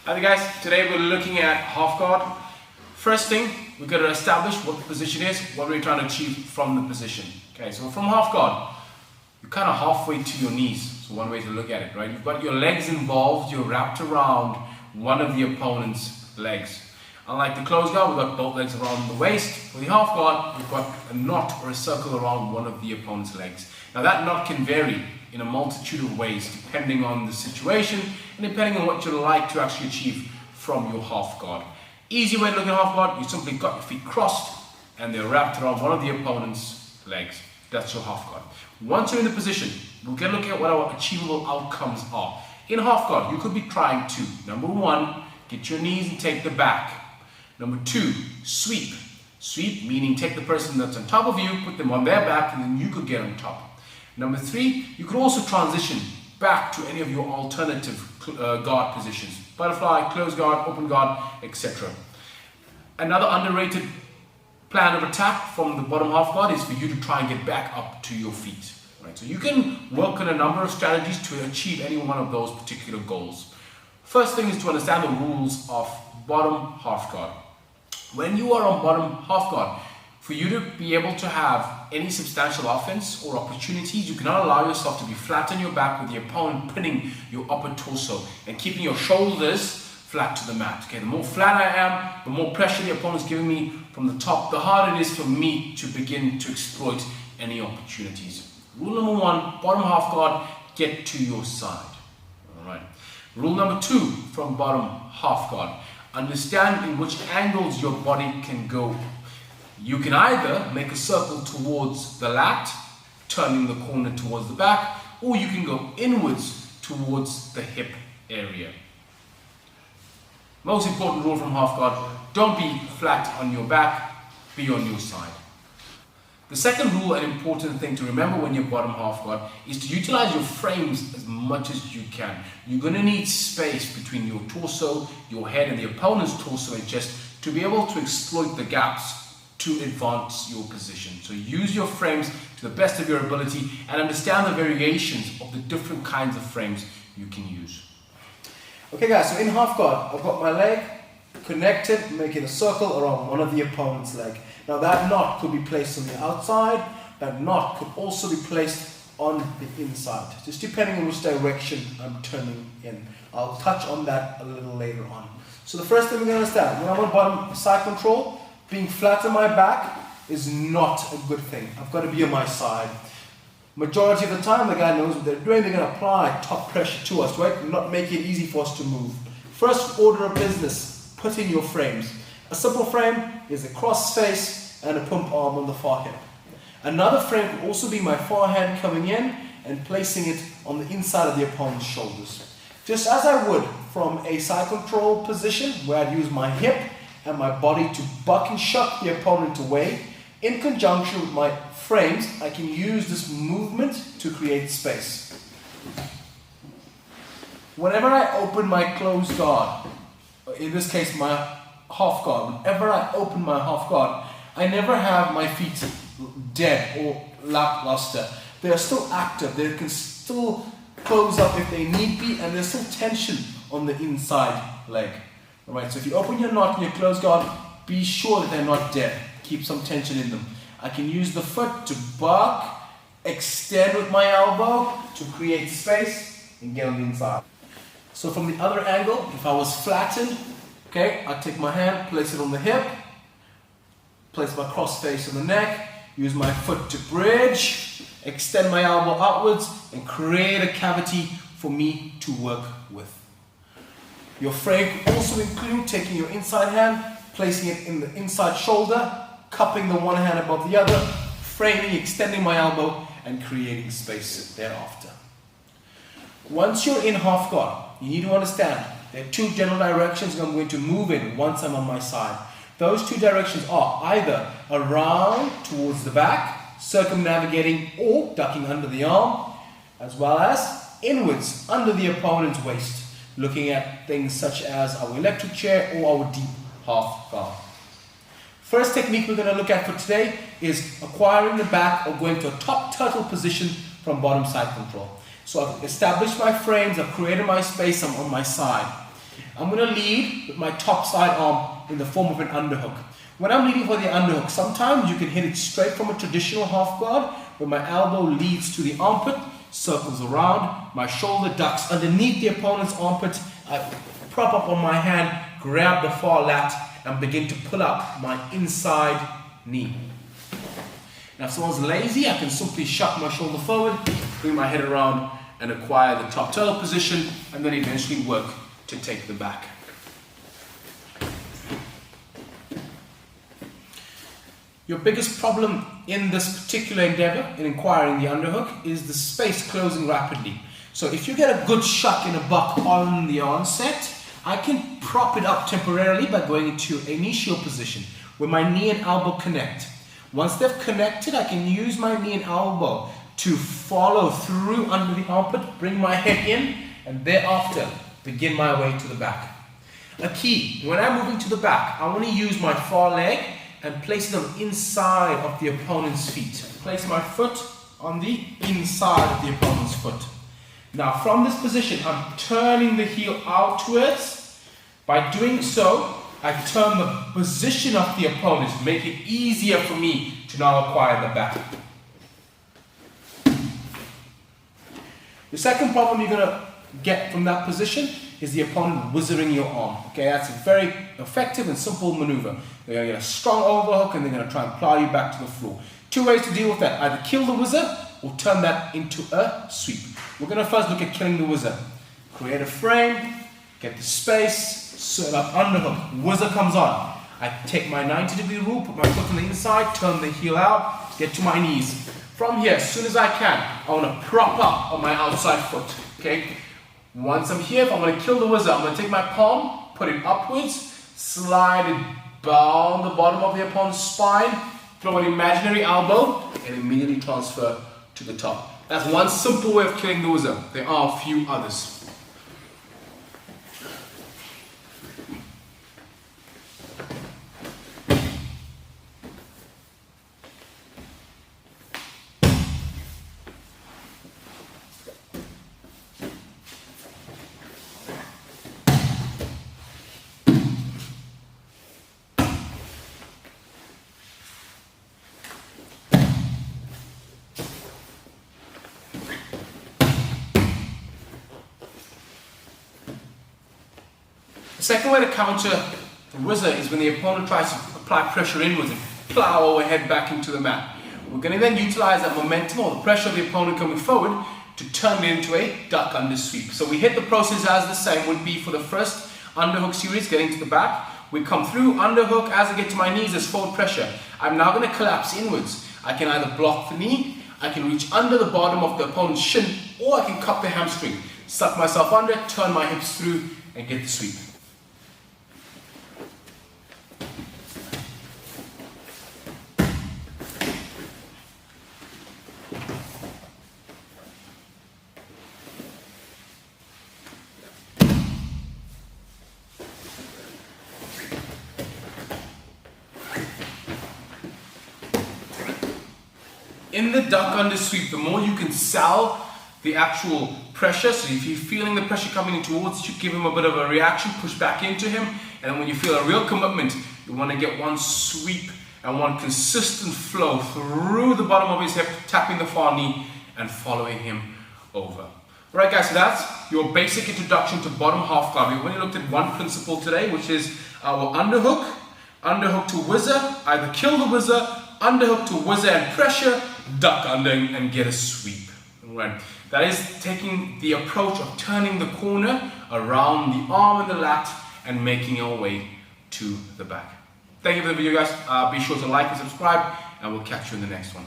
Hi there guys, today we're looking at half guard. First thing, we've got to establish what the position is, what we're trying to achieve from the position. Okay, so from half guard, you're kind of halfway to your knees. So one way to look at it, right? You've got your legs involved, you're wrapped around one of the opponent's legs. Unlike the closed guard, we've got both legs around the waist. For the half guard, we've got a knot or a circle around one of the opponent's legs. Now that knot can vary in a multitude of ways depending on the situation and depending on what you like to actually achieve from your half guard. Easy way to look at half guard, you simply got your feet crossed and they're wrapped around one of the opponent's legs. That's your half guard. Once you're in the position, we're going to look at what our achievable outcomes are. In half guard, you could be trying to, number one, get your knees and take the back. Number two, sweep. Sweep meaning take the person that's on top of you, put them on their back, and then you could get on top. Number three, you could also transition back to any of your alternative guard positions. Butterfly, closed guard, open guard, etc. Another underrated plan of attack from the bottom half guard is for you to try and get back up to your feet. Right? So you can work on a number of strategies to achieve any one of those particular goals. First thing is to understand the rules of bottom half guard. When you are on bottom half guard, for you to be able to have any substantial offense or opportunities, you cannot allow yourself to be flat on your back with the opponent pinning your upper torso and keeping your shoulders flat to the mat. Okay, the more flat I am, the more pressure the opponent's giving me from the top, the harder it is for me to begin to exploit any opportunities. Rule number one, bottom half guard, get to your side. All right. Rule number two from bottom half guard, understand in which angles your body can go. You can either make a circle towards the lat, turning the corner towards the back, or you can go inwards towards the hip area. Most important rule from half guard, don't be flat on your back, be on your side. The second rule and important thing to remember when you're bottom half guard is to utilize your frames as much as you can. You're going to need space between your torso, your head, and the opponent's torso and chest to be able to exploit the gaps to advance your position. So use your frames to the best of your ability and understand the variations of the different kinds of frames you can use. Okay guys, so in half guard, I've got my leg connected, making a circle around one of the opponent's leg. Now that knot could be placed on the outside, that knot could also be placed on the inside, just depending on which direction I'm turning in. I'll touch on that a little later on. So the first thing we're going to understand, when I'm on bottom side control, being flat on my back is not a good thing. I've got to be on my side. Majority of the time, the guy knows what they're doing. They're going to apply top pressure to us, right? Not make it easy for us to move. First order of business, put in your frames. A simple frame is a cross face and a pump arm on the far hip. Another frame could also be my forehand coming in and placing it on the inside of the opponent's shoulders. Just as I would from a side control position where I'd use my hip and my body to buck and shuck the opponent away. In conjunction with my frames, I can use this movement to create space. Whenever I open my closed guard, in this case my half guard, whenever I open my half guard, I never have my feet dead or lackluster. They are still active, they can still close up if they need be, and there's still tension on the inside leg. Alright, so if you open your knot in your closed guard, be sure that they're not dead. Keep some tension in them. I can use the foot to buck, extend with my elbow to create space and get on the inside. So from the other angle, if I was flattened, okay, I'd take my hand, place it on the hip, place my cross face on the neck, use my foot to bridge, extend my elbow outwards and create a cavity for me to work with. Your frame could also include taking your inside hand, placing it in the inside shoulder, cupping the one hand above the other, framing, extending my elbow, and creating space thereafter. Once you're in half guard, you need to understand there are two general directions I'm going to move in once I'm on my side. Those two directions are either around towards the back, circumnavigating or ducking under the arm, as well as inwards under the opponent's waist, looking at things such as our electric chair or our deep half guard. First technique we're going to look at for today is acquiring the back or going to a top turtle position from bottom side control. So I've established my frames, I've created my space, I'm on my side. I'm going to lead with my top side arm in the form of an underhook. When I'm leading for the underhook, sometimes you can hit it straight from a traditional half guard, where my elbow leads to the armpit, circles around, my shoulder ducks underneath the opponent's armpit, I prop up on my hand, grab the far lat, and begin to pull up my inside knee. Now if someone's lazy, I can simply shut my shoulder forward, bring my head around, and acquire the top turtle position, and then eventually work to take the back. Your biggest problem in this particular endeavor, in acquiring the underhook, is the space closing rapidly. So if you get a good shot in a buck on the onset, I can prop it up temporarily by going into initial position, where my knee and elbow connect. Once they've connected, I can use my knee and elbow to follow through under the armpit, bring my head in, and thereafter begin my way to the back. A key, when I'm moving to the back, I want to use my far leg and place it on the inside of the opponent's feet. Place my foot on the inside of the opponent's foot. Now from this position, I'm turning the heel outwards. By doing so, I turn the position of the opponent, make it easier for me to now acquire the back. The second problem you're going to get from that position is the opponent wizarding your arm. Okay, that's a very effective and simple maneuver. They're going to get a strong overhook and they're going to try and plow you back to the floor. Two ways to deal with that: either kill the wizard or turn that into a sweep. We're going to first look at killing the wizard. Create a frame, get the space, set up underhook. Wizard comes on. I take my 90-degree rule, put my foot on the inside, turn the heel out, get to my knees. From here, as soon as I can, I want to prop up on my outside foot. Okay. Once I'm here, if I'm going to kill the wizard, I'm going to take my palm, put it upwards, slide it down the bottom of the opponent's spine, throw an imaginary elbow, and immediately transfer to the top. That's one simple way of killing the wizard. There are a few others. The second way to counter the wizard is when the opponent tries to apply pressure inwards and plow our head back into the mat. We're going to then utilize that momentum or the pressure of the opponent coming forward to turn it into a duck under sweep. So we hit the process as the same would be for the first underhook series, getting to the back. We come through underhook. As I get to my knees, there's forward pressure. I'm now going to collapse inwards. I can either block the knee, I can reach under the bottom of the opponent's shin, or I can cup the hamstring, suck myself under, turn my hips through, and get the sweep. In the duck under sweep, the more you can sell the actual pressure, so if you're feeling the pressure coming in towards you, give him a bit of a reaction, push back into him, and then when you feel a real commitment, you want to get one sweep and one consistent flow through the bottom of his hip, tapping the far knee and following him over. Alright guys, so that's your basic introduction to bottom half guard. We've only looked at one principle today, which is our underhook, underhook to whizzer, either kill the whizzer, underhook to whizzer and pressure, duck under and get a sweep. Right. That is taking the approach of turning the corner around the arm and the lat and making our way to the back. Thank you for the video guys. Be sure to like and subscribe and we'll catch you in the next one.